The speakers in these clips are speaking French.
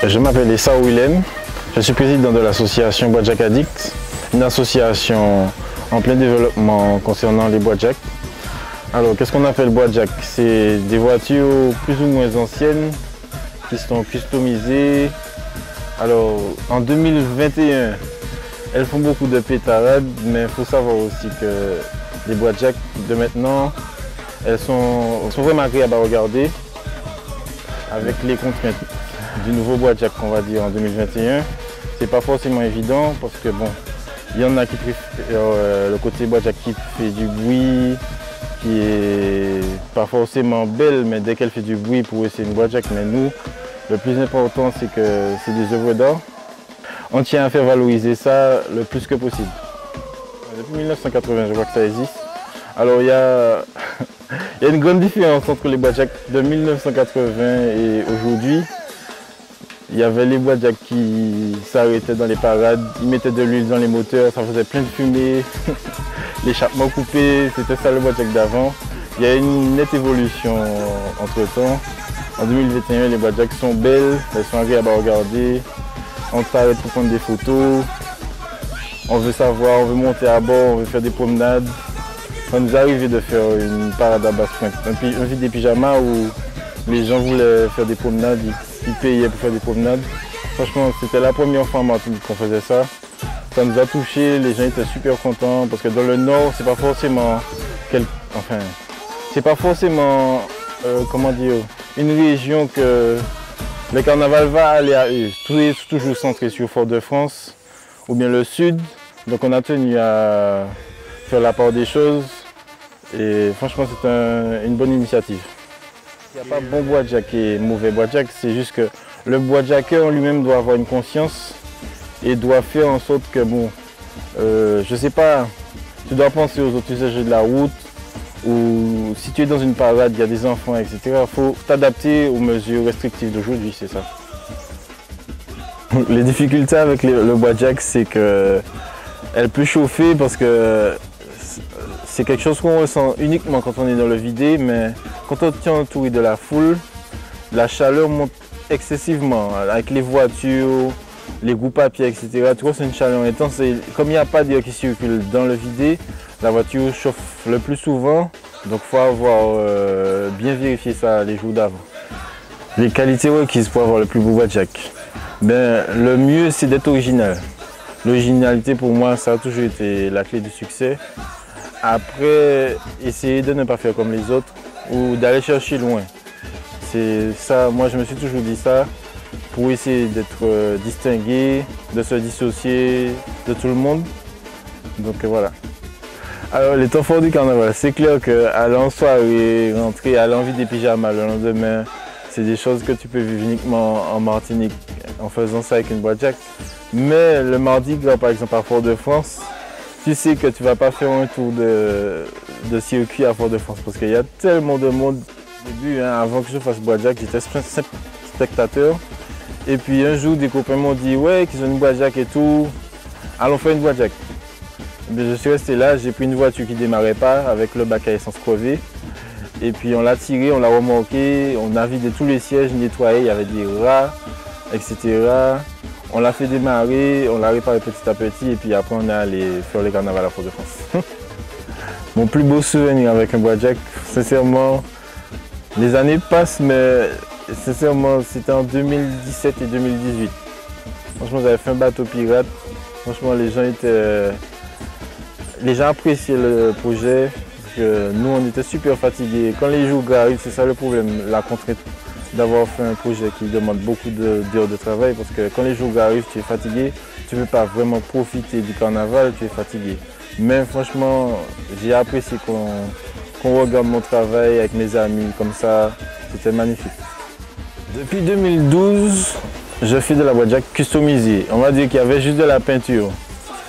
Je m'appelle Essa Willem, je suis président de l'association Bois-Jack Addict, une association en plein développement concernant les Bois-Jack. Alors, qu'est-ce qu'on appelle Bois-Jack? C'est des voitures plus ou moins anciennes qui sont customisées. Alors, en 2021, elles font beaucoup de pétarades, mais il faut savoir aussi que les Bois-Jack de maintenant, elles sont vraiment agréables à regarder avec les contraintes du nouveau Bois-Jack qu'on va dire en 2021. C'est pas forcément évident parce que bon, il y en a qui préfèrent le côté Bois-Jack qui fait du bruit, qui est pas forcément belle, mais dès qu'elle fait du bruit pour eux c'est une Bois-Jack. Mais nous, le plus important c'est que c'est des œuvres d'art. On tient à faire valoriser ça le plus que possible. Depuis 1980, je crois que ça existe. Alors il y a une grande différence entre les Bois-Jack de 1980 et aujourd'hui. Il y avait les Bois-Jack qui s'arrêtaient dans les parades, ils mettaient de l'huile dans les moteurs, ça faisait plein de fumée, l'échappement coupé, c'était ça le Bois-Jack d'avant. Il y a une nette évolution entre temps. En 2021, les Bois-Jack sont belles, elles sont agréables à regarder. On s'arrête pour prendre des photos, on veut savoir, on veut monter à bord, on veut faire des promenades. Ça nous est arrivé de faire une parade à Basse-Pointe, un vide des pyjamas où les gens voulaient faire des promenades, ils payaient pour faire des promenades. Franchement, c'était la première fois en Martinique qu'on faisait ça. Ça nous a touchés, les gens étaient super contents parce que dans le nord, c'est pas forcément, comment dire, une région que le carnaval va aller à eux. Tout est toujours centré sur Fort-de-France ou bien le sud. Donc on a tenu à faire la part des choses et franchement c'est une bonne initiative. Il n'y a pas bon Bois-Jack et mauvais Bois-Jack, c'est juste que le Bois-Jacker en lui-même doit avoir une conscience et doit faire en sorte que, bon, je sais pas, tu dois penser aux autres usagers de la route ou si tu es dans une parade, il y a des enfants, etc. Il faut t'adapter aux mesures restrictives d'aujourd'hui, c'est ça. Les difficultés avec le Bois-Jack, c'est qu'elle peut chauffer parce que c'est quelque chose qu'on ressent uniquement quand on est dans le vidé, mais quand on tient entouré de la foule, la chaleur monte excessivement avec les voitures, les groupes à pied, etc. Tu vois, c'est une chaleur intense et comme il n'y a pas d'air qui circule dans le vidé, la voiture chauffe le plus souvent, donc il faut avoir bien vérifié ça les jours d'avant. Les qualités requises pour avoir le plus beau Bois-Jack, le mieux c'est d'être original. L'originalité pour moi ça a toujours été la clé du succès. Après, essayer de ne pas faire comme les autres ou d'aller chercher loin. C'est ça, moi je me suis toujours dit ça, pour essayer d'être distingué, de se dissocier de tout le monde. Donc voilà. Alors les temps forts du carnaval, c'est clair qu'aller en soirée, rentrer à l'envie des pyjamas le lendemain, c'est des choses que tu peux vivre uniquement en Martinique en faisant ça avec une Bois-Jack. Mais le mardi gras par exemple à Fort-de-France, tu sais que tu ne vas pas faire un tour de circuit à Fort-de-France parce qu'il y a tellement de monde. Au début, avant que je fasse Bois-Jack, j'étais simple spectateur. Et puis un jour, des copains m'ont dit ouais, qu'ils ont une Bois-Jack et tout, allons faire une Bois-Jack. Je suis resté là, j'ai pris une voiture qui ne démarrait pas avec le bac à essence crevé. Et puis on l'a tiré, on l'a remorqué, on a vidé tous les sièges, nettoyé, il y avait des rats, etc. On l'a fait démarrer, on l'a réparé petit à petit et puis après on est allé faire le carnaval à Fort-de-France. Mon plus beau souvenir avec un Bois-Jack, sincèrement, les années passent mais sincèrement c'était en 2017 et 2018. Franchement j'avais fait un bateau pirate, franchement les gens appréciaient le projet, parce que nous on était super fatigués. Quand les jours arrivent, c'est ça le problème, la contrainte d'avoir fait un projet qui demande beaucoup d'heures de travail parce que quand les jours arrivent, tu es fatigué, tu ne peux pas vraiment profiter du carnaval, tu es fatigué. Mais franchement, j'ai apprécié qu'on regarde mon travail avec mes amis comme ça, c'était magnifique. Depuis 2012, je fais de la Bois-Jack customisée. On va dire qu'il y avait juste de la peinture.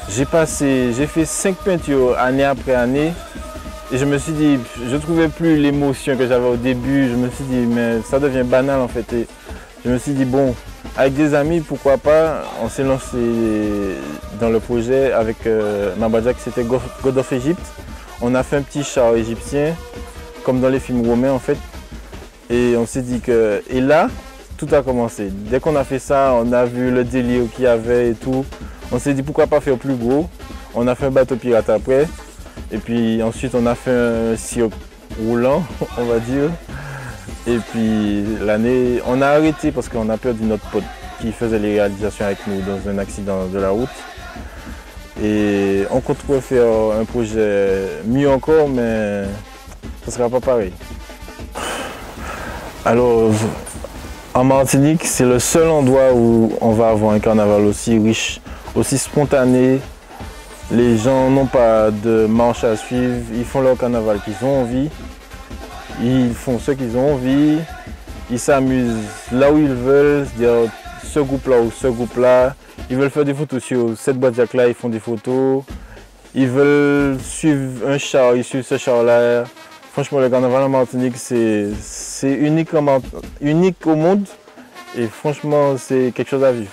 J'ai fait 5 peintures année après année. Et je me suis dit, je ne trouvais plus l'émotion que j'avais au début. Je me suis dit, mais ça devient banal en fait. Et je me suis dit, bon, avec des amis, pourquoi pas. On s'est lancé dans le projet avec ma Bois-Jack, c'était God of Egypt. On a fait un petit char égyptien, comme dans les films romains en fait. Et on s'est dit que, et là, tout a commencé. Dès qu'on a fait ça, on a vu le délire qu'il y avait et tout. On s'est dit pourquoi pas faire plus gros. On a fait un bateau pirate après. Et puis ensuite on a fait un cirque roulant, on va dire. Et puis l'année, on a arrêté parce qu'on a perdu notre pote qui faisait les réalisations avec nous dans un accident de la route. Et on compte refaire un projet mieux encore, mais ce ne sera pas pareil. Alors, en Martinique, c'est le seul endroit où on va avoir un carnaval aussi riche, aussi spontané. Les gens n'ont pas de marche à suivre, ils font leur carnaval qu'ils ont envie. Ils font ce qu'ils ont envie, ils s'amusent là où ils veulent, c'est-à-dire ce groupe-là ou ce groupe-là. Ils veulent faire des photos sur cette boîte là, ils font des photos. Ils veulent suivre un char, ils suivent ce char-là. Franchement, le carnaval en Martinique, c'est unique au monde. Et franchement, c'est quelque chose à vivre.